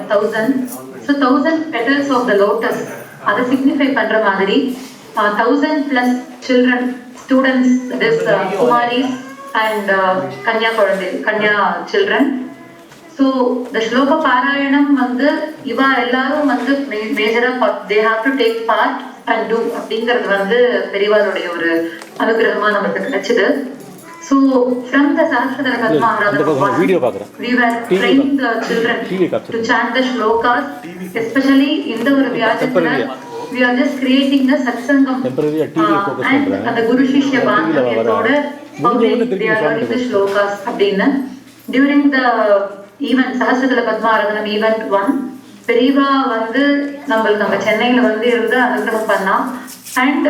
1000. So 1000 petals of the lotus. அதை signify பண்ற மாதிரி 1000 plus children, students, this Kumaris and Kanya children. So the Shloka Parayanam வந்து இவா எல்லாரும் வந்து மேஜரா they have to take part and do அப்படிங்கிறது வந்து பெரியவாளுடைய ஒரு அனுகிரகமா நமக்கு கிடைச்சது. So from the Sahasradhara Padma Aradhana, we were training the children to chant the shlokas, especially in the Vyajatana. We are just creating a satsangam and the Guru Shishya Bandhavatoda how they are learning the shlokas அப்படின்னா. During the event, Sahasradhara Padma Aradhana event 1, பெரியவா வந்து நம்மளுக்கு அங்கே சென்னையில் வந்து இருந்து அனுகிரகம் பண்ணா. அண்ட்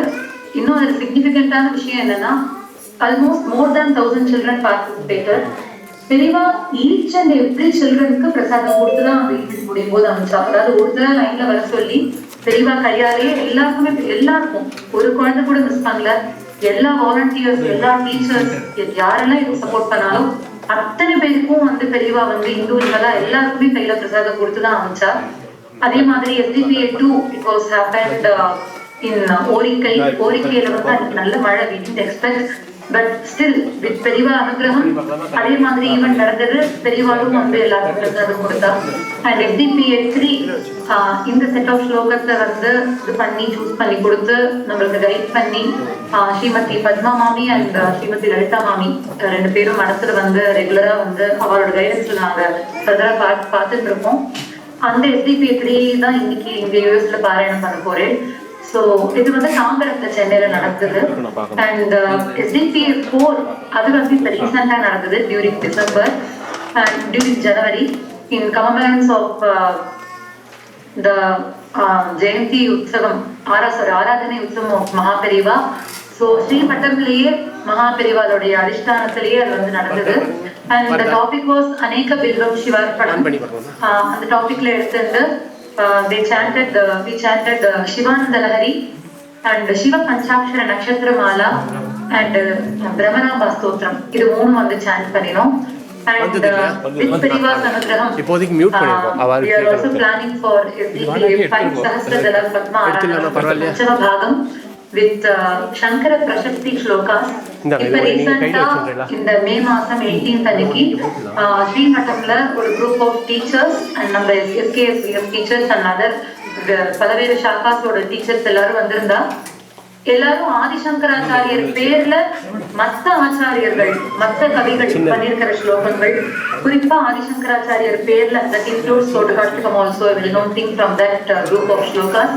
இன்னும் அது சிக்னிஃபிகண்டான விஷயம் என்னன்னா, almost more than 1000 children participated. பெரியவா each and every childrenக்கு பிரசாதம் கொடுத்து தான் வீட்டுக்கு முடியும் போது அமைச்சா. அதாவது ஒரு தடவை லைன்ல வர சொல்லி பெரியவா கையாலேயே எல்லாருக்கும் ஒரு குழந்தை கூட மிஸ் பண்ணல. எல்லா வாலண்டியர்ஸ், எல்லா டீச்சர்ஸ், யாரெல்லாம் இதுக்கு சப்போர்ட் பண்ணாலும் அத்தனை பேருக்கும் வந்து பெரியவா வந்து இண்டிவிஜுவலா எல்லாருக்குமே கையில பிரசாதம் கொடுத்துதான் அமைச்சா. அதே மாதிரி SDPA 2 it was happened in ஓரிக்கையில வந்து அதுக்கு நல்ல மழை, we didn't expect, but still with பெரியவா அனுகிரகம் அதே மாதிரி ஈவென்ட் நடந்தது. பெரியவாளும் வந்து எல்லாருக்கும் பிரசாதம் கொடுத்தா. அண்ட் SDPA 3 இந்த செட் ஆஃப் ஸ்லோகத்தை வந்து இது பண்ணி சூஸ் பண்ணி கொடுத்து நம்மளுக்கு கைட் பண்ணி ஸ்ரீமதி பத்மா மாமி அண்ட் ஸ்ரீமதி லலிதா மாமி 2 பேரும் மனசுல வந்து ரெகுலரா வந்து அவரோட கைடன்ஸ்ல நாங்க ஃபர்தரா பார்த்துட்டு இருக்கோம். அந்த SDPA 3 தான் இன்னைக்கு இங்க யூஎஸ்ல பாராயணம் பண்ண போறேன். ஸோ இது வந்து தாம்பரத்துல சென்னையில நடக்குது. அண்ட் SDPA 4 அது வந்து இப்போ ரீசெண்டா நடக்குது during December and during January in commemoration of the Jayanti utsavam aradhana utsavam of Mahaperiva. So ஸ்ரீமட்டம்லேயே மகாபெரிவாளுடைய அதிஷ்டானத்திலேயே அது வந்து நடந்தது. அண்ட் த டாபிக் வாஸ் அநேக பில்வம் சிவார்ப்பணம். அந்த டாபிக்ல எடுத்துட்டு we chanted Shivananda Lahari and Shiva Panchakshara Nakshatra Mala and Brahmanamba Stotram. இது மூணும் வந்து chant பண்ணினோம். And with Periva's anugraham, we are also planning for SDPA 5 Sahasradhara Padma Aradhana Panchama Bhagam with Shankara Prashasti Shlokas. இப்போ ரீசெண்டா இந்த மே மாசம் 18th அன்னைக்கு ஸ்ரீமட்டம்ல ஒரு குரூப் ஆஃப் டீச்சர்ஸ் அண்ட் நம்ம SKSVF டீச்சர்ஸ் அண்ட் அதர் பலவேறு ஷாக்காஸோட டீச்சர்ஸ் எல்லாரும் வந்திருந்தா. எல்லாரும் ஆதிசங்கராச்சாரியர் பேர்ல மற்ற ஆச்சாரியர்கள் மற்ற கவிகள் பண்ணியிருக்கிற ஸ்லோகங்கள், குறிப்பா ஆதிசங்கராச்சாரியர் பேர்ல that includes Sotakartikam also a well-known thing from that group of shlokas.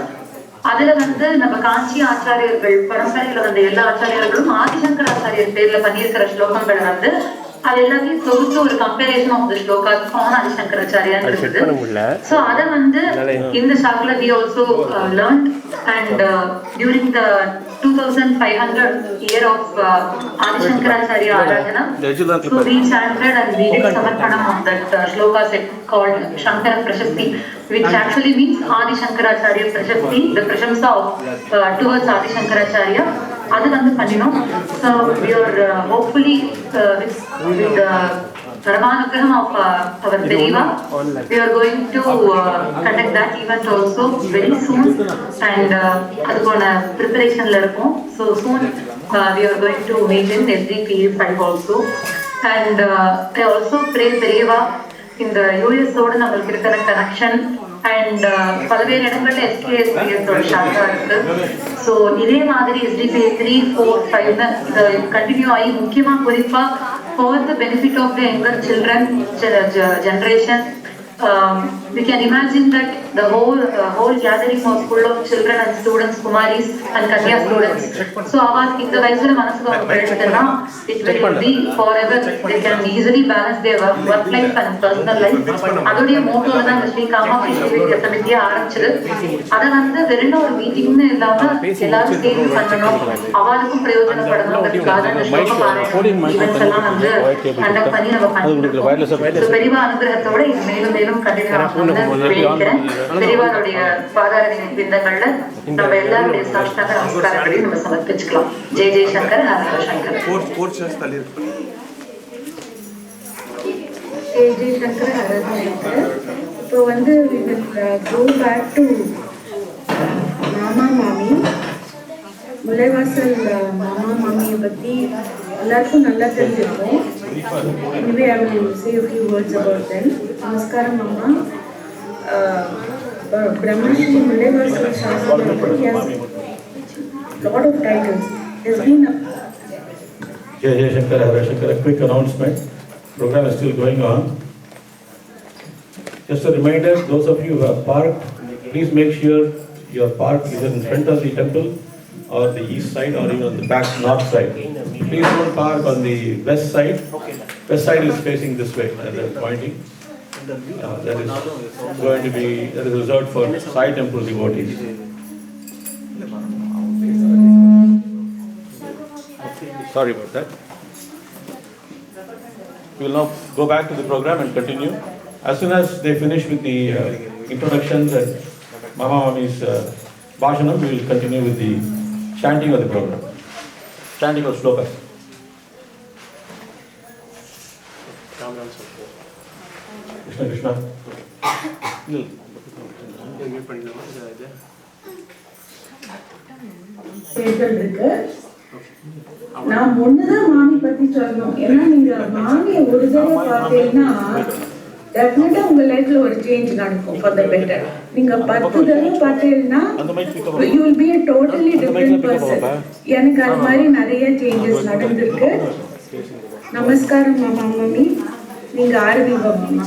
அதுல வந்து நம்ம காஞ்சி ஆச்சாரியர்கள் பரம்பரையில வந்த எல்லா ஆச்சாரியர்களும் ஆதிசங்கராச்சாரியர் பேர்ல பண்ணியிருக்கிற ஸ்லோகங்களை வந்து அது எல்லாத்தையும் தொகுத்து ஒரு comparison of the slokas on ஆதிசங்கராச்சாரியான்னு இருக்குது. ஸோ அதை வந்து இந்த ஷாக்ல we also learned and during the 2500 year of Adishankaracharya Aradhana, so we chanted and we did samarpanam of that shloka set called Shankara Prashasti, which actually means Adishankaracharya Prashasti, the prashamsa of towards Adishankaracharya. அது வந்து பண்ணினோம். So we are hopefully with the Paramanugraham of our Periva, we are going to conduct that event also very soon and அதுக்கான preparationல இருக்கும். So soon we are going to meet in SDPA 5 also and I also pray Periva in the US ஓட நம்மளுக்கு இருக்கிற connection and பல்வேறு இடங்கள்ல SKSVS ஓட ஷாக்கா இருக்கு. ஸோ இதே மாதிரி SDPA 3, 4, 5 கண்டினியூ ஆகி முக்கியமா குறிப்பா for the benefit of the younger children generation. We can imagine that the whole gathering was full of children and students, Kumaris and Kanya students. So அவங்களுக்கு இந்த வயசுல மனசுக்கு அவங்க கிடைச்சதுன்னா it will be forever. They can easily balance their work life and personal life. அதோடைய மோட்டோல தான் ஸ்ரீ காமாட்சி ஸ்ரீவித்யா சமிதியை ஆரம்பிச்சது. அதை வந்து வெறும் ஒரு மீட்டிங்னு இல்லாம எல்லாரும் சேர்ந்து பண்ணணும், அவளுக்கும் பிரயோஜனப்படணும். அதுக்காக இந்த ஸ்லோக பாராயணம் ஈவென்ட்ஸ் எல்லாம் வந்து கண்டக்ட் பண்ணி நம்ம பண்ணிருக்கோம். பெரியவா அனுகிரகத்தோட இது மேலும் மேலும் பெரியவாருடைய பாதார விந்தங்கள்ல நம்ம எல்லாருடைய சாஷ்டாங்க நமஸ்காரங்களையும் நம்ம சமர்ப்பிச்சுக்கலாம். ஜெய் ஜெய் சங்கர், ஹர சங்கர். ஜெய் ஜெய் சங்கர், ஹர சங்கர். இப்போ வந்து we will go back to மாமா மாமி. முல்லைவாசல் மாமா மாமியை பற்றி எல்லாருக்கும் நல்லா தெரிஞ்சிருக்கும். Anyway, I will say a few words about them. நமஸ்காரம் மாமா. Brahmashi Mullaivasal Shastri, he has a lot of titles. There's been a Jai Shankar, Hare Shankar, a quick announcement. Program is still going on. Just a reminder, those of you who have parked, please make sure you are parked either in front of the temple or the east side or even on the back north side. Please don't park on the west side. West side is facing this way, and they're pointing. That is going to be reserved for Sai Temple devotees. Sorry about that. We will now go back to the program and continue. As soon as they finish with the introductions and Mama Mami's Bhashanam, we will continue with the chanting of the program. Chanting of slokas. Krishna Krishna. இருக்கு. நான் ஒண்ணுதான் மாமி பத்தி சொல்லணும். ஏன்னா நீங்க மாமியை ஒரு தடவை பார்த்தீங்கன்னா டெஃபினட்டா உங்க லைஃப்ல ஒரு சேஞ்ச் நடக்கும் ஃபார் த பெட்டர். நீங்க 10 தடவை பார்த்தீங்கன்னா you will be a totally different person. எனக்கு அது மாதிரி நிறைய சேஞ்சஸ் நடந்திருக்கு. நமஸ்காரம் மாமா மாமி. நீங்க ஆரம்பிங்க மாமா.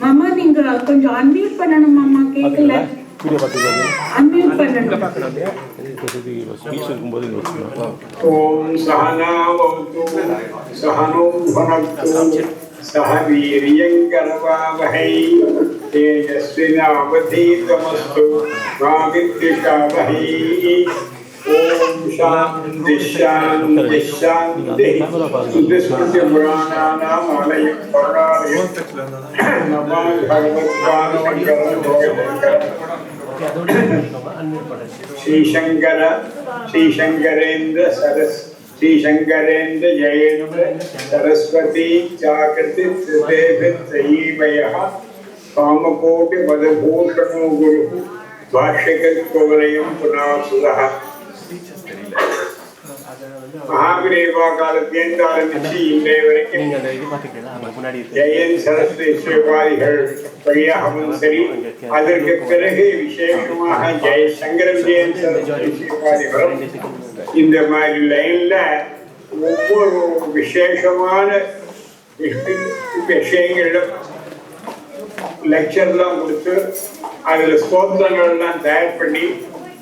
மாமா நீங்க கொஞ்சம் அன்மியூட் பண்ணணும் மாமா, கேட்கல. அன்மியூட் பண்ணணும். ஓம் சஹனா பவது சஹனோ புனக்து சஹ வீரியங்கரவாவஹை தேஜஸ்வினாவதீதமஸ்து மா வித்விஷாவஹை. ஓம் சாந்தி சாந்தி சாந்தி. சுதஸ்மிருதி புராணானாம் ஆலயம் கருணாலயம் நமோ श्रीशंकरेन्द्र जयेन्द्र सरस्वती जागृति त्रिदेवत्रयीमयः कामकोटि पदभूषणो गुरुः भाष्यकृत्वलयं पुनासुरः. மகாபிரேவா காலத்திலிருந்து ஆரம்பிச்சு இன்றைய வரைக்கும் ஜெயன் சரஸ்வதிகள் வழியாகவும் சரி, அதற்கு பிறகு விசேஷமாக சங்கர விஜயன் சரஸ்வதிகளும் இந்த மாதிரி லைன்ல ஒவ்வொரு விசேஷமான விஷயங்களிலும் லெக்சர்லாம் கொடுத்து அதுல ஸ்தோத்திரங்கள்லாம் தயார் பண்ணி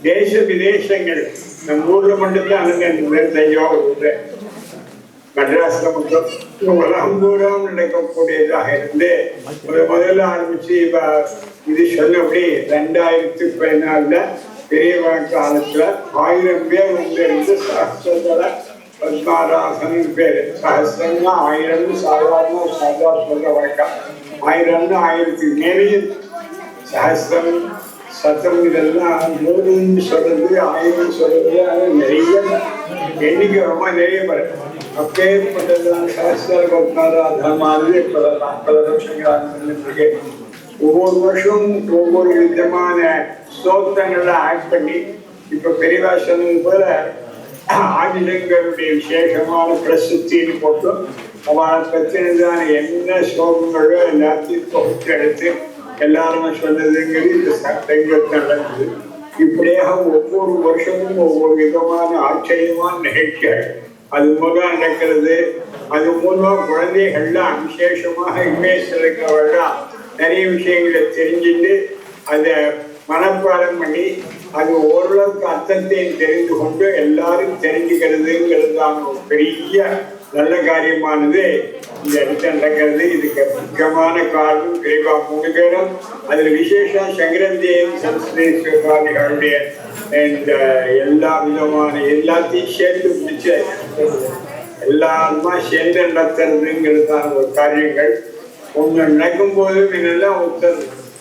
தேச விதேசங்கள் நம்ம ஊர்ல மட்டும்தான் அனுங்க தஞ்சாவூர் மெட்ராஸ்ல மட்டும் உலகம் தூரம் நடக்கக்கூடியதாக இருந்து முதல்ல ஆரம்பிச்சு இது சொன்னபடி 2014 பெரியவா காலத்துல 1000 பேர் வந்து இருந்து சாஸ்திரத்துல பத்மாராசன் பேரு. சஹசிரம்னா 1000 சாதாரண சொல்ற வழக்கம். 1000 1000க்கு மேலேயே சஹசிரம் சத்தம் இதெல்லாம் 100 சொல்றது 1000 சொல்றது நிறைய எண்ணிக்கை ரொம்ப நிறைய வரும். அப்பேற்பட்டதான் சஹசிர பத்மாராதனமானது பல லட்சங்களாக ஒவ்வொரு வருஷம் ஒவ்வொரு விதமான ஸ்தோத்திரங்களை ஆட் பண்ணி இப்ப பெரியவா சொன்னது போல ஆதிலங்களுடைய விசேஷமான பிரசித்தின்னு போட்டு அவளை பற்றினதான என்ன ஸ்லோகங்களோ எல்லாத்தையும் தொகுத்து எடுத்து எல்லாருமே சொன்னதுங்கிறது இந்த சட்டங்கள் நடக்குது. இப்படியாக ஒவ்வொரு வருஷமும் ஒவ்வொரு விதமான ஆச்சரியமான நிகழ்ச்சிகள் அது மூலம் நடக்கிறது. அது மூலம் குழந்தைகள்லாம் விசேஷமாக இமேஜ்லாம் நிறைய விஷயங்களை தெரிஞ்சுட்டு அதை மனப்பாடம் பண்ணி அது ஓரளவுக்கு அர்த்தத்தையும் தெரிந்து கொண்டு எல்லாரும் தெரிஞ்சுக்கிறதுங்கிறது தான் ஒரு பெரிய நல்ல காரியமானது இந்த இடத்துல நடக்கிறது. இதுக்கு முக்கியமான காரணம் பெரியவா 3 பேரும். அதுல விசேஷம் சங்கரந்தேவ் சரஸ்வதிகளுடைய இந்த எல்லா விதமான எல்லாத்தையும் சேர்த்து பிடிச்ச எல்லாருமா சேர்ந்து நடத்துறதுங்கிறது தான் ஒரு காரியங்கள். ஒன்று நடக்கும் போது முன்னெல்லாம்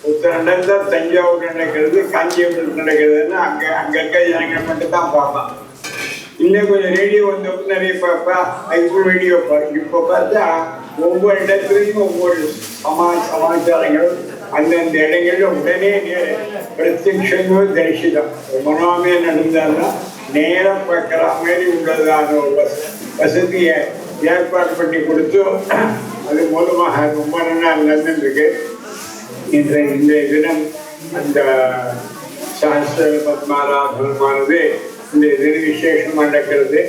நடந்தால் தஞ்சாவூர் நடக்கிறது, காஞ்சிபுரம் நடக்கிறதுன்னு அங்கே இருக்க ஜனங்கள் மட்டும்தான் பார்ப்பான். இன்னும் கொஞ்சம் ரேடியோ வந்தப்போ நிறைய பார்ப்பா, இப்போ ரேடியோ பார்க்க. இப்போ பார்த்தா ஒவ்வொரு இடத்துலையும் ஒவ்வொரு சமாச்சாரங்கள் அந்தந்த இடங்களில் உடனே பிரத்யட்சமோ தரிசிதம் மனோமே நடந்தால்னா நேரம் பார்க்குற மாதிரி உள்ளதான ஒரு வசதியை ஏற்பாடு பண்ணி கொடுத்து அது மூலமாக ரொம்ப நல்லா நடந்துருக்கு. இன்றைய தினம் அந்த சாஸ்திர பத்மாராதனமானது இந்த தின விசேஷமாக நடக்கிறது.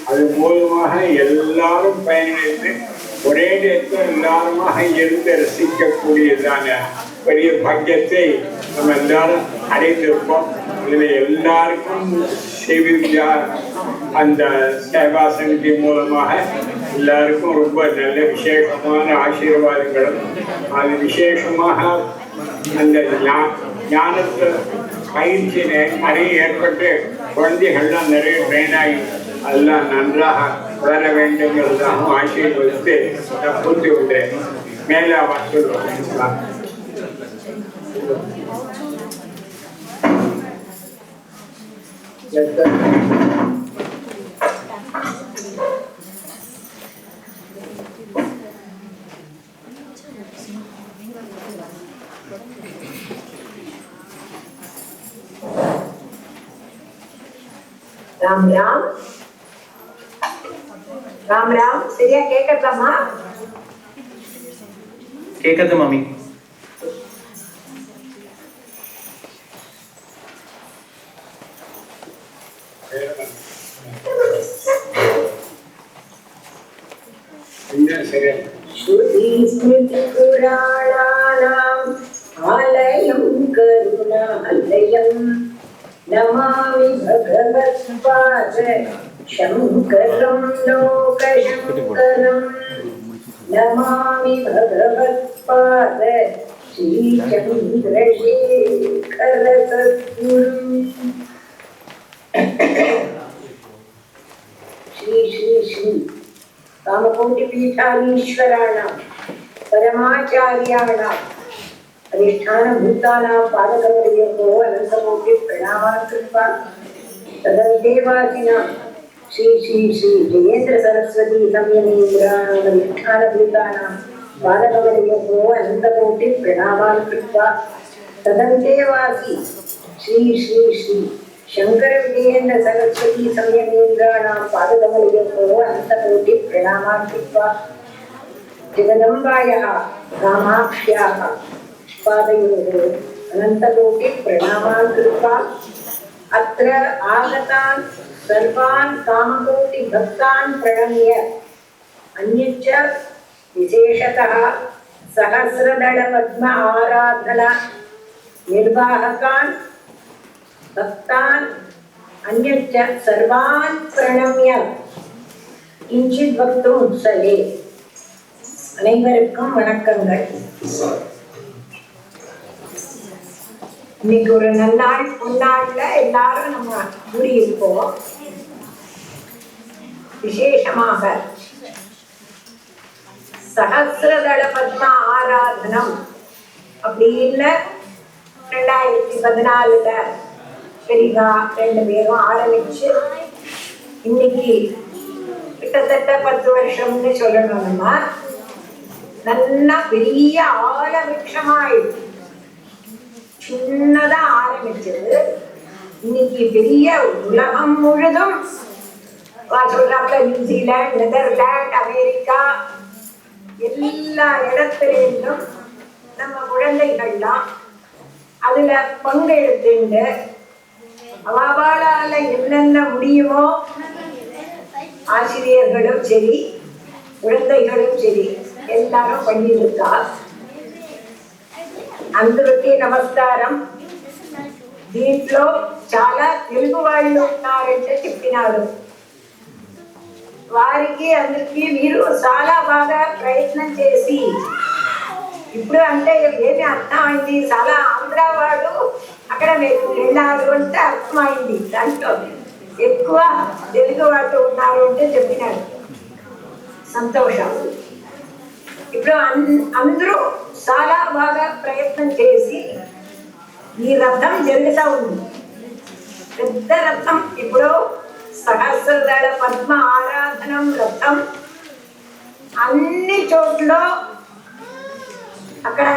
அது மூலமாக எல்லாரும் பயனடைந்து ஒரே நேரத்தில் எல்லாருமாக இருந்து ரசிக்கக்கூடியதான பெரிய பாக்கியத்தை நம்ம எல்லாரும் அடைந்திருப்போம். இதில் எல்லாருக்கும் செய்வியா அந்த சேவா சமிதி மூலமாக எல்லாருக்கும் ரொம்ப நல்ல விசேஷமான ஆசீர்வாதங்களும் அது விசேஷமாக அந்த ஞானத்தில் பயிற்சி நிறைய ஏற்பட்டு குழந்தைகள்லாம் நிறைய ட்ரெயினாகி அதெல்லாம் நன்றாக வளர வேண்டுங்கிறதாகவும் ஆசீர்வதித்து நான் பூர்த்தி விட்டேன். மேலே சொல்லுவாங்க. ராம் ராம் ராம் ராம் சரியா கேட்கலாமா? கேட்குது மாமி. ஸ்ருதி ஸ்மிருதி புராணானாம் ஆலயம் கருணாலயம் நமாமி பகவத்பாத சங்கரம் லோகசங்கரம் நமாமி பகவத்பாத ஸ்ரீசந்திரசேகர சத்குரும். ஸ்ரீ ஸ்ரீ ஸ்ரீ காமகோட்டி பீఠாதீஸ்வராணாம் பரமாச்சாரியாணாம் अधिष्ठान भूतानां पादकमलयोः अनन्तकोटि प्रणामान् कृत्वा तदन्तेवासिनां श्री श्री श्री जयेन्द्र सरस्वती संयमेन्द्राणाम् अधिष्ठान भूतानां पादकमलयोः अनन्तकोटि प्रणामान् कृत्वा तदन्तेवासि श्री श्री श्री शंकर विजयेन्द्र सरस्वती संयमेन्द्राणां पादकमलयोः अनन्तकोटि प्रणामान् कृत्वा जगदम्बायाः कामाक्ष्याः पादयोः अनन्तकोटि प्रणामान् कृत्वा अत्र आगतान् सर्वान् कामकोटि भक्तान् प्रणम्य अन्यच्च विशेषतः सहस्रदल पद्म आराधना निर्वाहकान् भक्तान् अन्यच्च सर्वान् प्रणम्य किञ्चित् वक्तुम् उत्सहे. அனைவருக்கும் வணக்கங்கள். இன்னைக்கு ஒரு நன்னாள் பொன்னாள்ல எல்லாரும் நம்ம கூடியிருப்போம். விசேஷமாக சஹஸ்ரதள பத்ம ஆராதனம் அப்படின்னு 2014 பெரிகா 2 பேரும் ஆரம்பிச்சு இன்னைக்கு கிட்டத்தட்ட 10 வருஷம்னு சொல்லணும். நம்ம நல்லா பெரிய ஆலவிருஷமாயிடுச்சு. சின்னதா ஆரம்பிச்சது இன்னைக்கு பெரிய உலகம் முழுதும் சொல்றாப்புல நியூசிலாந்து, நெதர்லாந்து, அமெரிக்கா எல்லா இடத்துலேருந்தும் நம்ம குழந்தைகள்லாம் அதுல பங்கெடுத்துண்டு அவளால என்னென்ன முடியுமோ ஆசிரியர்களும் சரி குழந்தைகளும் சரி எல்லாரும் பண்ணியிருக்கா. అందరికీ నమస్కారం. దీంట్లో చాలా తెలుగు వాళ్ళు ఉన్నారంటే చెప్పినారు. వారికి అందరికీ మీరు చాలా బాగా ప్రయత్నం చేసి ఇప్పుడు అంటే ఏమి అర్థమైంది, చాలా ఆంధ్ర వాళ్ళు అక్కడ వెళ్ళారు అంటే అర్థమైంది. దాంట్లో ఎక్కువ తెలుగు వాళ్ళు ఉన్నారు అంటే చెప్పినారు. సంతోషం. ఇప్పుడు అందరూ చాలా బాగా ప్రయత్నం చేసి ఈ రథం జరుగుతూ ఉంది. పెద్ద రథం ఇప్పుడు సహస్రదళ పద్మ ఆరాధనం రథం అన్ని చోట్ల అక్కడ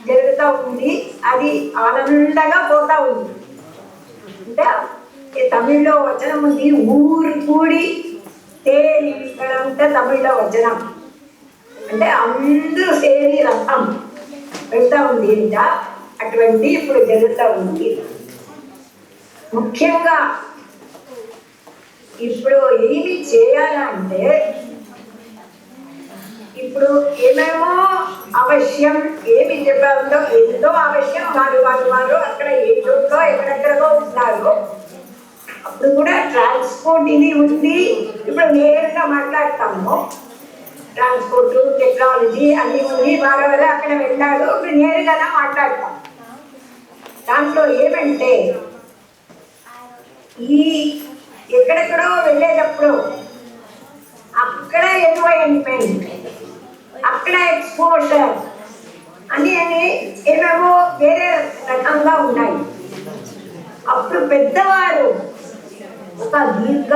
జరుగుతూ ఉంది. అది ఆనందంగా పోతా ఉంది. అంటే తమిళ్లో వచనం ఉంది, ఊరు కూడి తేలి అంటే తమిళ్లో వచనం అంటే అందరూ తేలి రథం వెళ్తా ఉంది. ఇంకా అటువంటి ఇప్పుడు జరుగుతూ ఉంది. ముఖ్యంగా ఇప్పుడు ఏమి చేయాలంటే ఇప్పుడు ఏమేమో అవశ్యం ఏమి చెప్పాలో ఎంతో అవశ్యం వారు అక్కడ ఏ చోట్లో ఎక్కడెక్కడో ఉన్నారు. అప్పుడు కూడా ట్రాన్స్పోర్ట్ ఇది ఉంది. ఇప్పుడు నేరుగా మాట్లాడతాము, ట్రాన్స్పోర్ట్ టెక్నాలజీ అన్ని ఉంది. వారు అక్కడ వెళ్ళాడు, ఇప్పుడు నేరుగానే మాట్లాడతాం. దాంట్లో ఏమంటే ఈ ఎక్కడెక్కడో వెళ్ళేటప్పుడు అక్కడ ఎన్వైరన్మెంట్, అక్కడ ఎక్స్పోజర్ అని ఏమేమో వేరే రకంగా ఉన్నాయి. అప్పుడు పెద్దవారు ఒక దీర్ఘ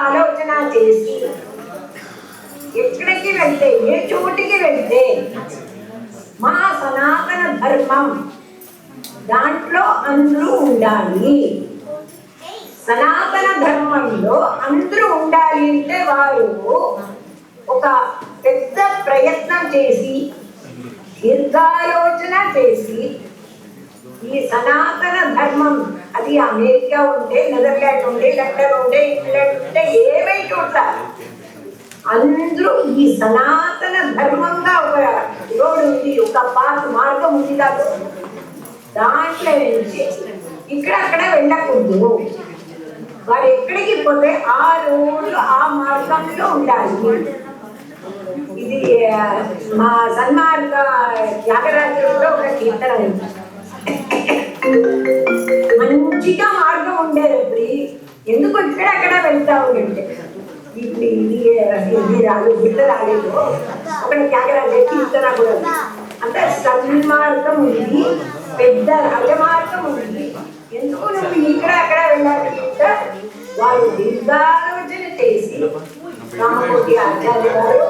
ఆలోచన చేసి ఎక్కడికి వెళ్తే ఏ చోటికి వెళ్తే మా సనాతన ధర్మం దాంట్లో అందరూ ఉండాలి, సనాతన ధర్మంలో అందరూ ఉండాలి అంటే వారు ఒక పెద్ద ప్రయత్నం చేసి దీర్ఘాలోచన చేసి ఈ సనాతన ధర్మం అది అమెరికా ఉంటే, నెదర్లాండ్ ఉంటే, లండన్ ఉంటే, ఇంగ్లాండ్ ఉంటే, ఏవైతే ఉంటారు అందరూ ఈ సనాతన ధర్మంగా ఒక రోడ్ ఉంది, ఒక మార్గం ఉంది కాదు. దాంట్లో నుంచి ఇక్కడ వెళ్ళకూడదు. వారు ఎక్కడికి పోతే ఆ రోడ్లు ఆ మార్గంలో ఉండాలి. ఇది మా సన్మార్గ త్యాగరాజులో ఒక కీర్తన ఉంది. మంచిగా మార్గం ఉండేది. ఎందుకు అక్కడ వెళ్తా ఉంటే ఇప్పుడు ఇది రాదు, గుర్తు రాలేదు. ఒక త్యాగరాజ కీర్తన కూడా ఉంది. అంటే సన్మార్గం ఉంది, పెద్ద రాజమార్గం ఉంది. ఎందుకు నువ్వు ఇక్కడ అక్కడ వెళ్ళాలి? వారు దీర్ఘాలోచన చేసి రామకోటి ఆచార్య గారు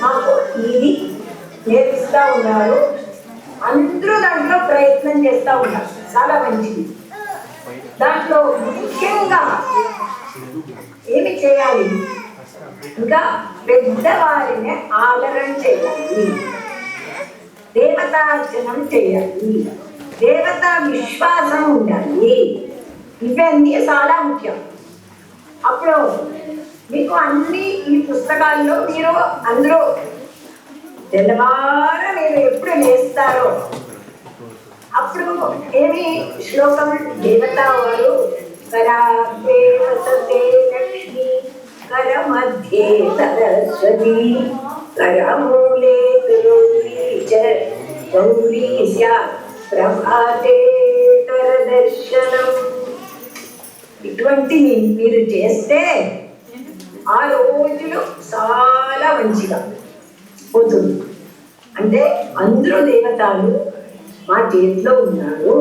మాకు ఇది నేర్పిస్తా ఉన్నారు. అందరూ దాంట్లో ప్రయత్నం చేస్తూ ఉన్నారు. చాలా మంచిది. దాంట్లో ముఖ్యంగా ఏమి చేయాలి? ఇంకా పెద్దవారిని ఆదరణ చేయాలి, దేవతార్చనం చేయాలి, దేవతా విశ్వాసం ఉండాలి. ఇవన్నీ చాలా ముఖ్యం. అప్పుడు మీకు అన్ని ఈ పుస్తకాల్లో మీరు అందరూ తెల్లవార మీరు ఎప్పుడు లేస్తారో అప్పుడు ఏమి శ్లోకం దేవతా వారు కరాగ్రే వసతే లక్ష్మి, కర మధ్యే సరస్వతి, కరమూలే గౌరీ చ గౌరీ స్యాత్ ప్రభాతే కర దర్శనం. ఇటువంటి మీరు చేస్తే ఆ రోజులు చాలా మంచిగా పోతుంది. అంటే అందరూ దేవతలు మా చేతిలో ఉన్నారు,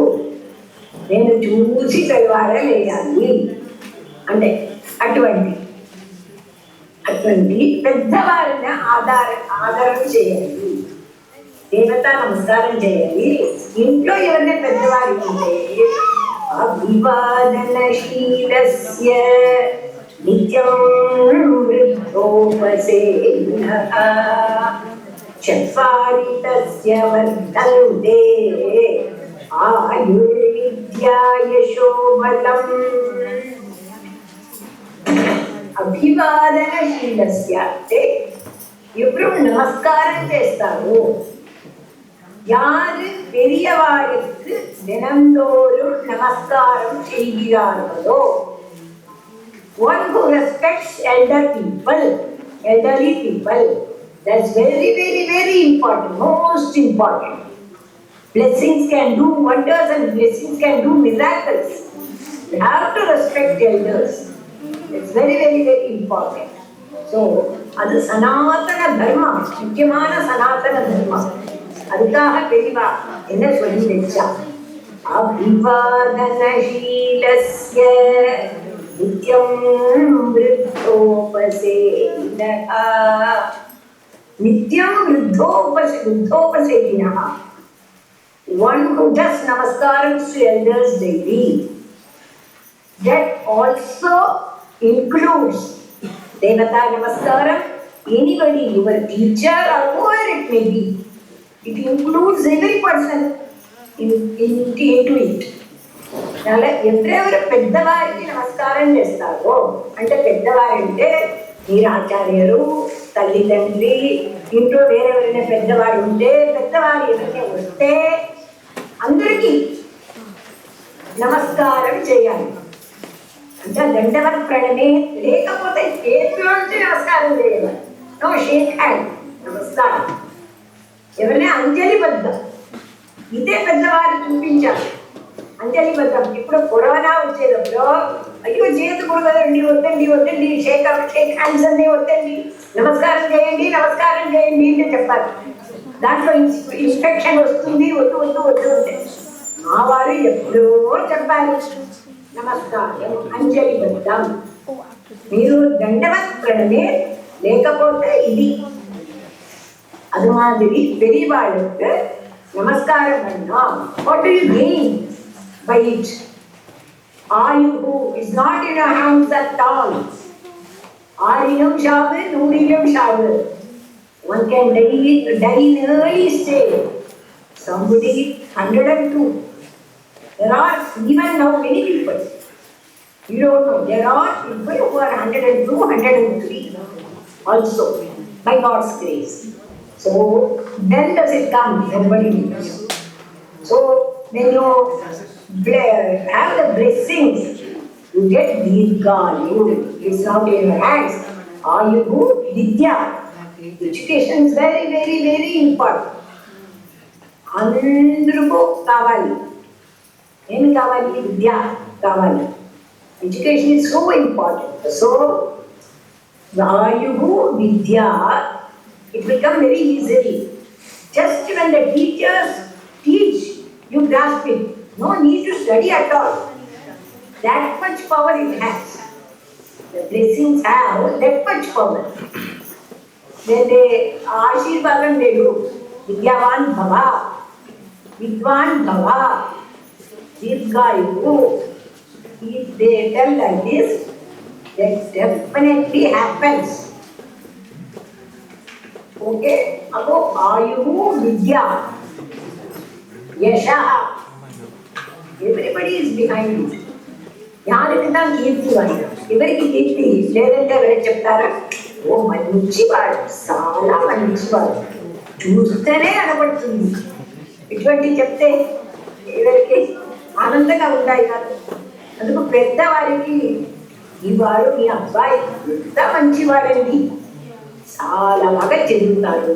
నేను చూసి తెలవారలేయాలి అంటే అటువంటి పెద్దవారిని ఆదరణ చేయాలి, దేవత నమస్కారం చేయాలి. ఇంట్లో ఎవరైనా పెద్దవారు ఉంటే అభివాదనశీలస్య నిత్యం వృద్ధోపసేనః చత్వారి తస్య వర్ధన్తే ఆయుర్విద్యా యశో బలం. అభివాదనశీలస్య అంటే ఎవరు నమస్కారం చేస్తారు, யாரு பெரியவாருக்கு தினந்தோறும் நமஸ்காரம் செய்கிறார்களோ, one who respects elderly people, that's very, very, very important, most important. Blessings can do wonders and blessings can do miracles. You have to respect elders. It's very, very, very important. So, adu sanatana dharma, mukyamana sanatana dharma. அதுக்காக பெரியவா என்ன சொல்லி வச்சா, அபிவாதனசீலஸ்ய நித்யம் விருத்தோபசேவினः. நித்யம் விருத்தோபசேவினः. One who does namaskarams to elders daily. That also includes Devata Namaskaram, anybody, your teacher or whoever it may be. It includes every person into it. ఎవరెవరు పెద్దవారికి నమస్కారం చేస్తారో, అంటే పెద్దవారంటే మీరు ఆచార్యులు, తల్లిదండ్రి, ఇంట్లో వేరెవరైనా పెద్దవాడు ఉంటే, పెద్దవారు ఎవరైనా వస్తే అందరికీ నమస్కారం చేయాలి. అంటే దండవత్ ప్రణమే, లేకపోతే చేతిలోంచి నమస్కారం చేయాలి. నో షేక్ హ్యాండ్, నమస్కారం. ఎవరైనా అంజలి బద్దం, ఇదే పెద్దవారు చూపించాలి. అంజలి బద్దం ఇప్పుడు కరోనా వచ్చేటప్పుడు అయ్యో చేతి కొడదండి, వద్దండి వద్దండి, షేక్ హ్యాండ్స్ అన్నీ వద్దండి, నమస్కారం చేయండి నమస్కారం చేయండి అంటే చెప్పాలి. దాంట్లో ఇన్స్ట్రక్షన్ వస్తుంది, వద్దు వద్దు వద్దు అంటే మా వారు ఎప్పుడో చెప్పాలి నమస్కారం, అంజలి బద్దం. మీరు దండవత్ ప్రణమే, లేకపోతే ఇది. அது மாதிரி பெரியவாளுக்கு நமஸ்காரம் பண்ணா. What do you gain by it? Ayuhu is not in your hands at all. Arinam shavu, Nurinam shavu. One can die in early stage. Somebody 102. There are even now many people. You don't know. There are people who are 102, 103 also by God's grace. So when does it come? Nobody knows. So when you have the blessings, you get Dirghayu. It's not in your hands. Ayuhu Vidya. Education is very, very, very important. Andruku Kavali. Em Kavali? Vidya Kavali. Education is so important. So Ayuhu Vidya, it will come very easily. Just when the teachers teach, you grasp it. No need to study at all. That much power it has. The blessings have that much power. When they Ashirvadam they do, Vidyavan Bhava, Vidwan Bhava, Dirghayu. If they tell like this, that definitely happens. Okay, now Ayuhu Vidya, Yasha. Everybody is behind you. யாருக்கு தான் கீர்த்தி வாங்க, ఎవరికి కీర్తి లేదంటే ఎవరికి చెప్తారా? ఓ మంచివాడు, చాలా మంచివాడు, చూస్తేనే కనబడుతుంది. ఇటువంటి చెప్తే ఎవరికి ఆనందంగా ఉంటాయి కాదు. అందుకు పెద్దవారికి ఈ వాడు మీ అబ్బాయి ఎంత మంచివాడండి, చాలా బాగా చదువుతాడు,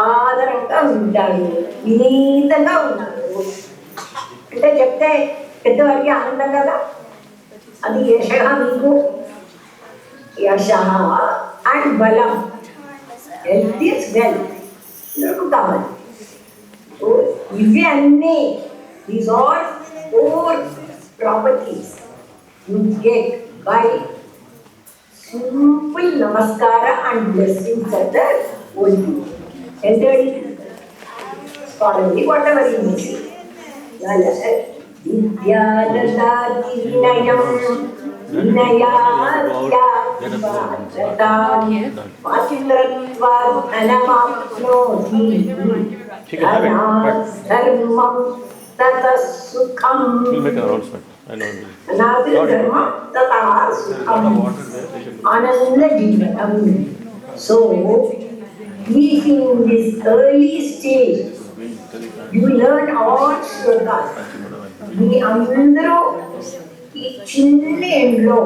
ఆదరంగా ఉంటాడు, వినీతంగా ఉన్నాడు అంటే చెప్తే పెద్దవారికి ఆనందం కదా. అది యశ మీకు. యశ అండ్ బలం, హెల్త్ ఈస్ వెల్త్, నాకు కావాలి. సో ఇవి అన్నీ, these are 4 properties you get by simple namaskara and blessings at the old people. Elderly, scholarly, whatever you may say. Vidyadadati vinayam, vinayadhyatvatam, patindratvat anamapnoti, dharmam tatas sukham. We'll make an announcement. Dharma tatas sukham. Ananda Jivatam. So, if in this early stage you learn all shlokas, మీ అందరూ ఈ చిన్న ఎండ్లో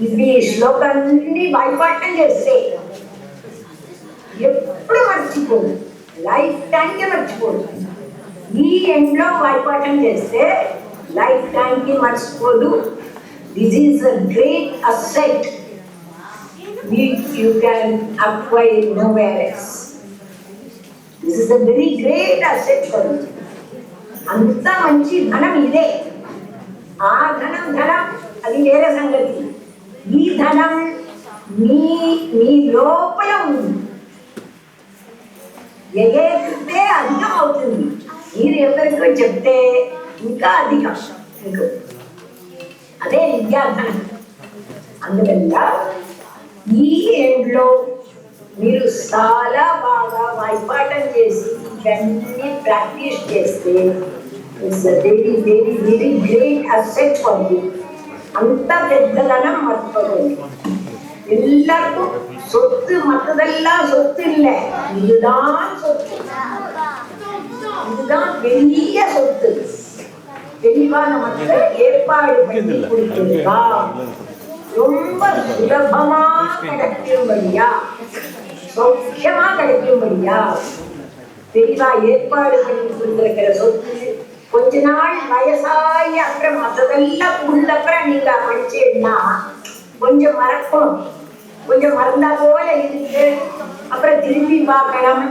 ఇవి శ్లోకాన్ని బైపాఠం చేస్తే ఎప్పుడు మర్చిపోదు, life టైంకి మర్చిపోదు. ఈ ఎండ్లో బైపాఠం చేస్తే లైఫ్ టైంకి మర్చిపోదు. This is a great asset which you can acquire nowhere else. This is a very great asset for you. అంత మంచి ధనం ఇదే. ఆ ధనం అది వేరే సంగతి. ఈ ధనం మీ లోపల ఉంది. ఎగేస్తే అధికం అవుతుంది. మీరు ఎవరికో చెప్తే ఇంకా అధికం మీకు. అదే విద్యాధనం. అందువల్ల ఈ ఎండ్లో మీరు చాలా బాగా వైపాఠం చేసి ఇవన్నీ ప్రాక్టీస్ చేస్తే it's very very very great asset for you. అంత పెద్దదనం மற்றவர்கள் எல்லாருக்கும் சொத்து, மற்றதெல்லாம் சொத்து இல்லை, இதுதான் சொத்து. இதுதான் பெரிய சொத்து. தெளிவா நமக்கு ஏற்பாடு பண்ணி கொடுத்திருக்கா. ரொம்ப சுலபமா கிடைக்கும்படியா, சௌக்கியமா கிடைக்கும்படியா தெளிவா ஏற்பாடு பண்ணி கொடுத்திருக்கிற சொத்து. கொஞ்ச நாள் வயசாகி அப்புறம் மற்றதெல்லாம் உள்ளப்புறம் நீங்க படிச்சீங்கன்னா கொஞ்சம் மறக்கணும். கொஞ்சம் மறந்தா போல இருக்கு, அப்புறம் திரும்பி பார்க்கணும்.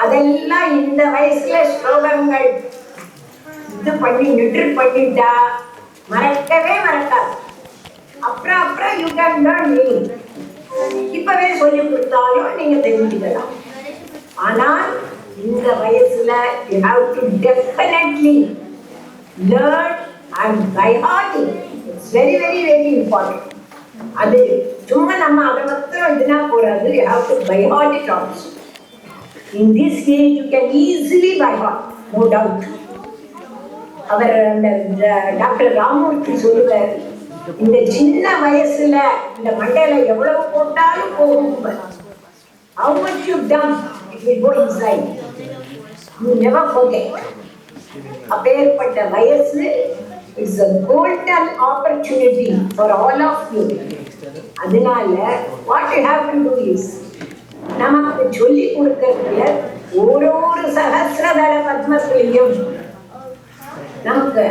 அதெல்லாம் இந்த வயசுல ஸ்லோகங்கள் இது பண்ணி நின்று பண்ணிட்டா மறக்கவே மறக்காது. அப்புறம் யூ கேன் லேர்ன் மீனிங். இப்பவே சொல்லி கொடுத்தாலும் நீங்க தெரிஞ்சுக்கலாம். ஆனால் இந்த வயசுல you have to definitely learn and by heart. It's very very very important. அது சும்மா நம்ம அதை மாத்திரம் இதுனா போறாது. You have to by heart it also. In this age you can easily by heart, no doubt. அவர் அந்த டாக்டர் ராமூர்த்தி சொல்லுவார், இந்த சின்ன வயசுல இந்த மண்டையில எவ்வளவு போட்டாலும் போகும். How much you've done, it will go inside. You never forget. அப்பேற்பட்ட வயசு is a golden opportunity for all of you. அதனால what you have to do is, நமக்கு சொல்லி கொடுக்கறதுல ஒரு சகஸ்ரதள பத்மஸ்ரீயும் நமக்கு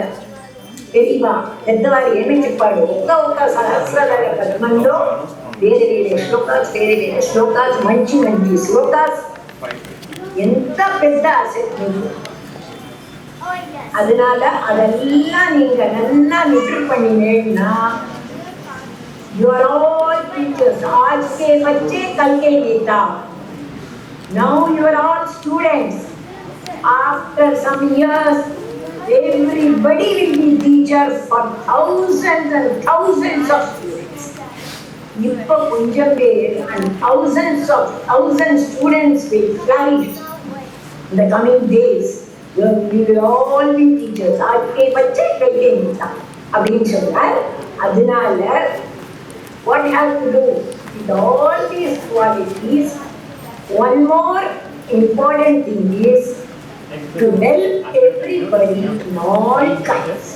తెలివా పెద్దవారు ఏమి చెప్పాడు. ఒక్క సహస్రదళ పద్మంలో వేరే వేరే శ్లోకాస్ మంచి మంచి శ్లోకాస్. ఎంత పెద్ద అసెట్ మీకు. அதனால அதெல்லாம் நீங்க நல்லா நின்று பண்ணினேன்னா you are all teachers. आज के बच्चे कल के नेता. Now you are all students. After some years everybody will be teachers for thousands and thousands of students. இப்ப கொஞ்சம் பேர் and thousands students will flourish in the coming days. We will all be teachers. ஆஜ்கே பச்சே கல்கே Netha அப்படின்னு சொன்னார். அதனால what you have to do with all these qualities, one more important thing is to help everybody in all kinds.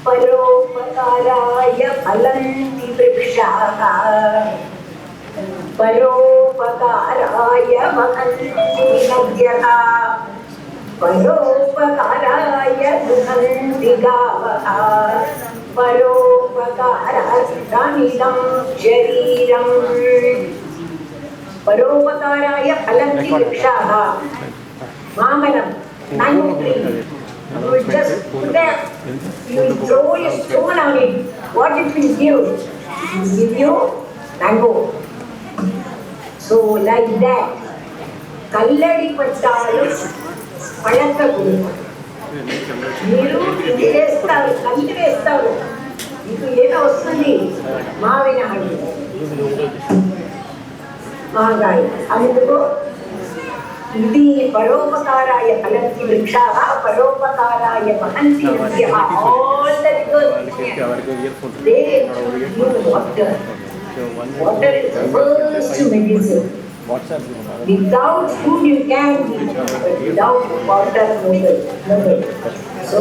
Paropakaraaya phalanti vrikshaha, paropakaraaya vahanti nadyaha, paropakaraaya duhanti gavaha, paropakarastanidam shariram. Paropakaraaya phalanti vrikshaha. Mangalam, mango tree. You will just put that, you will throw a stone on it. What it will give? It will give you mango. So like that, kalladi pattalum palakka kodukku. Meeru idi vestaru, kalli vestaru. Idu eno vastundi maavina hannu, maagayi. Anduko ఇది పరోపకారాయ ఫలంతి వృక్షాః, పరోపకారాయ వహంతి నద్యః. All the rivers they give water. Water is the first medicine. Without food you can eat, but without water no good. So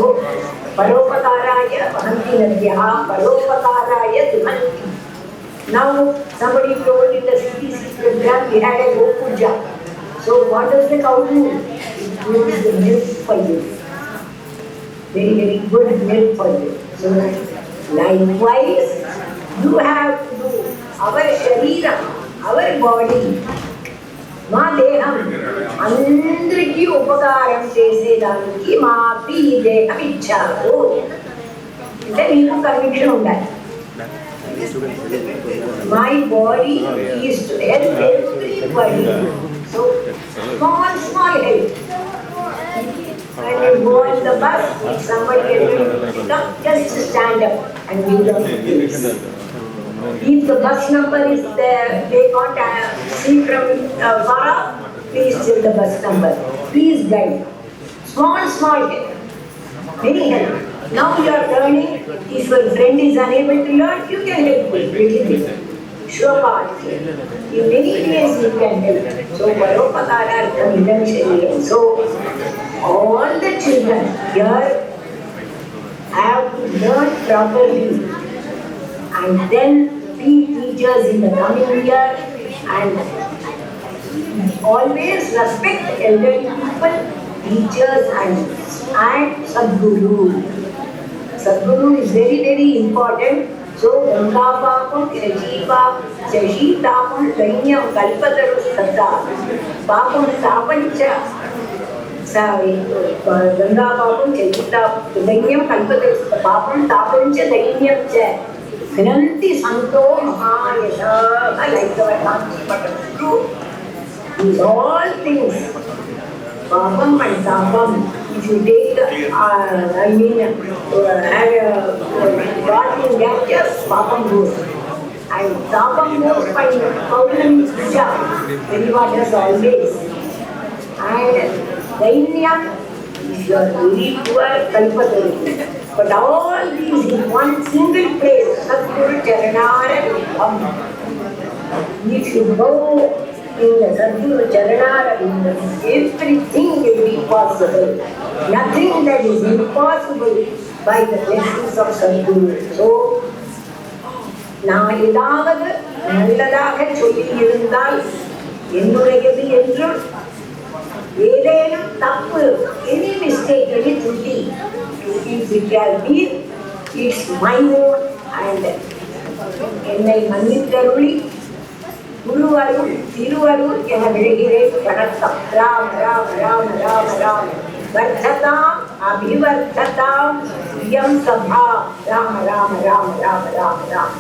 పరోపకారాయ వహంతి నద్యః, పరోపకారాయ దుహంతి. Now somebody told in the CTC program we had a go puja. So what does the cow do? It gives the milk for you. Very, very good milk for you. So likewise, you have to do our sharira, our body. మా దేహం అందరికీ ఉపకారం చేసేదానికి మాకు ఈ దేహం ఇచ్చారు అంటే మీకు కన్విక్షన్ ఉండాలి. My body is to help everybody. So small help. When you go in the bus, if somebody is come, just stand up and give them this. If the bus number is there, they can't see from far off, please tell the bus number. Please guide. Small help. Very help. Now you are learning. If your friend is unable to learn, you can help him little bit. Show part. In many ways you can help. So Paropakaram idam shariram. So all the children here have to learn properly and then be teachers in the coming year and always respect elderly people, teachers and Sadguru. Sadguru is very, very important. So, Ganga Papam, Rajiva, Shashi Tapam, Dainyam, Kalpataru Satta, Papam Tapancha, Ganga Papam, Shashi Tapam, Dainyam, Kalpataru Satta, Papam Tapancha, Dainyam Cha, Granti Santo Mahayasha, I like the word Kanchi, but it's true. These all things, Papam and Tapam. If you take, have a God in that, just Papam goes. And Tapam goes by Paulami Puja, very waters always. And Dainyam, if you are very poor, Kalpataru. But all these in one single place, Sadguru Charanara Vipam. If you go in the Sadguru Charanara Vipam, everything will be possible. Nothing that is impossible by the blessings of Sadguru. So, நான் ஏதாவது நல்லதாக சொல்லி இருந்தால் என்னுடையது என்றும் ஏதேனும் தப்பு any mistake, any त्रुटि, if it has been, it's my own and என்னை மன்னித்தருளி குருவருள் திருவருள் என விழுகிறேன். வணக்கம். ராம ராம ராம ராம ராம வர்த்ததாம் அபிவர்த்ததாம் யம் சபா. Rama Rama Rama Rama Rama Rama Rama.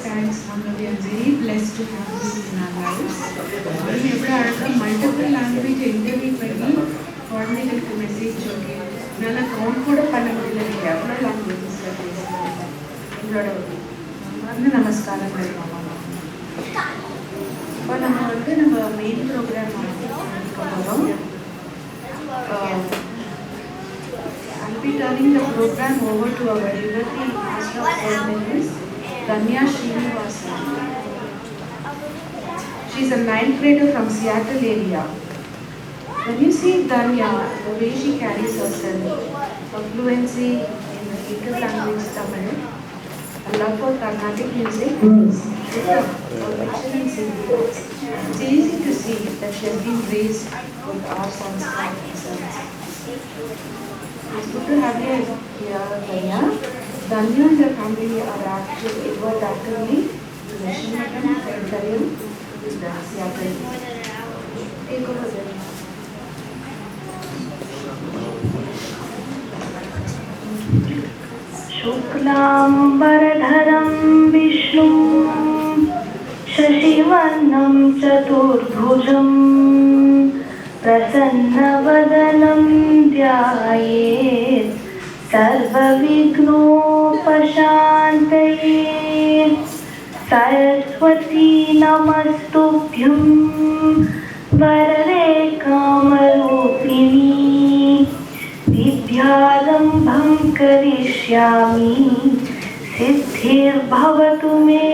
Thanks, Mama. We are very blessed to have you in our lives. We have multiple language interview பண்ணி குழந்தைகளுக்கு மெசேஜ் சொல்லி நல்லா கவுண்ட் கூட பண்ண முடியல. நீங்கள் எவ்வளோ லாங்குவேஜஸில் பேசுகிறீங்க. எங்களோட நமஸ்காரம் பண்ணுவோம். இப்போ நம்ம மெயின் ப்ரோக்ராம் போகிறோம். I'll be turning the program over to our Devotee Master of Ceremonies, Danya Srinivasan. She is a 9th grader from Seattle area. When you see Danya, the way she carries herself, her fluency in the native language Tamil, a love for Carnatic music, her conviction in singing, it's easy to see that she has been raised with our sanskar sense. It's good to have you here, Danya. Danya and her family are actively in Nishinatam, Karyam, Seattle. Take over there. शुक्लाम्बरधरं विष्णुं शशिवर्णं चतुर्भुजं प्रसन्नवदनं ध्यायेत् सर्वविघ्नोपशान्तये। सरस्वती नमस्तुभ्यं वरदे कामरूपिणी विद्यारम्भं करिष्यामि सिद्धिर्भवतु मे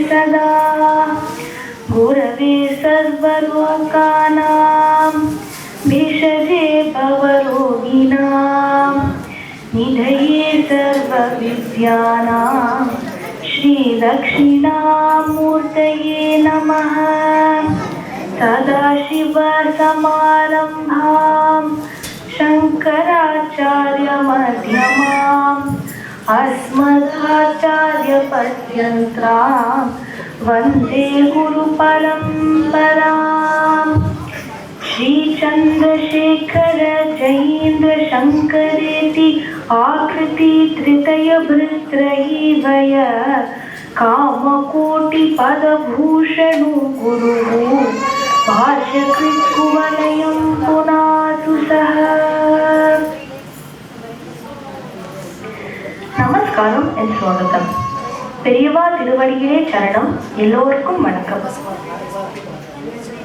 सदा। गुरवे सर्वलोकानां भिषजे भवरोगिणां निधये सर्वविद्यानां श्रीदक्षिणामूर्तये नमः। सदाशिवसमारम्भां शङ्कराचार्यमध्यमाम् अस्मदाचार्यपर्यन्तां वन्दे गुरुपरम्पराम् श्रीचन्द्रशेखर जयेन्द्र शङ्करेति आकृति त्रितयभृत्रयीवय कामकोटिपदभूषणो गुरुः भाष्यकृत्कुवलयं पुनातु सः. நமஸ்காரம் என் ஸ்வாகத்தம். பெரியவா திருவடிகளே சரணம். எல்லோருக்கும் வணக்கம்.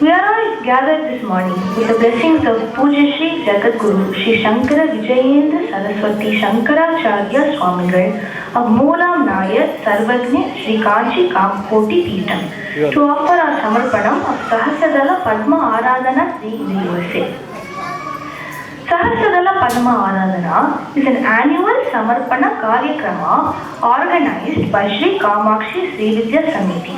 We are all gathered this morning with the blessings of Pujya Shri Jagat Guru Shri Shankara Vijayendra Saraswati Shankaracharya Swamigal of Moolam Nayar Sarvagnya Shri Kanchi Kamakoti Peetham to offer our Samarpanam of Sahasradala Padma Aradhana Day in the USA. Sahasradala Padma Aradhana is an annual Samarpana Karyakrama organized by Shri Kamakshi Sri Vidya Samiti,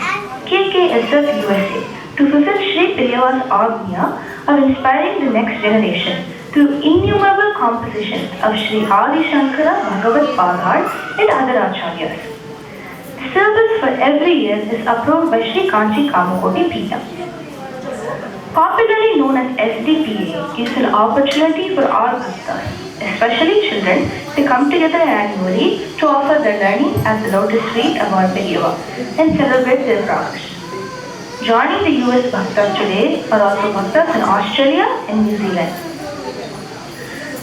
KKSF USA, to fulfill Shri Periyava's Agnya of inspiring the next generation through innumerable compositions of Shri Adi Shankara Bhagavad Padhar and other acharyas. The syllabus for every year is approved by Shri Kanchi Kamakoti Peetham. Popularly known as SDPA, gives an opportunity for all bhaktas, especially children, to come together annually to offer their learning at the lotus feet of our Periyava and celebrate their progress. Joining the US bhaktas today are also bhaktas in Australia and New Zealand.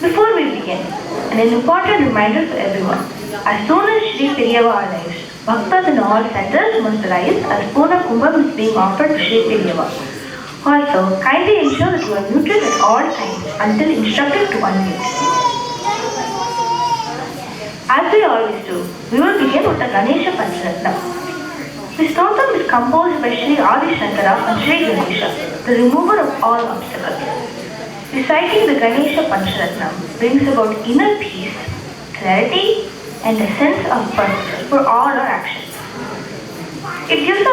Before we begin, an important reminder for everyone. As soon as Shri Periyava arrives, bhaktas in all centers must rise as Purna Kumbham is being offered to Shri Periyava. Also, kindly ensure that you are muted at all times until instructed to unmute. As we always do, we will begin with the Ganesha Pancharatnam. This stotram is composed by Shri Adi Shankara and Shri Ganesha, the remover of all obstacles. Reciting the Ganesha Pancharatnam brings about inner peace, clarity, and a sense of purpose for all our actions. It gives us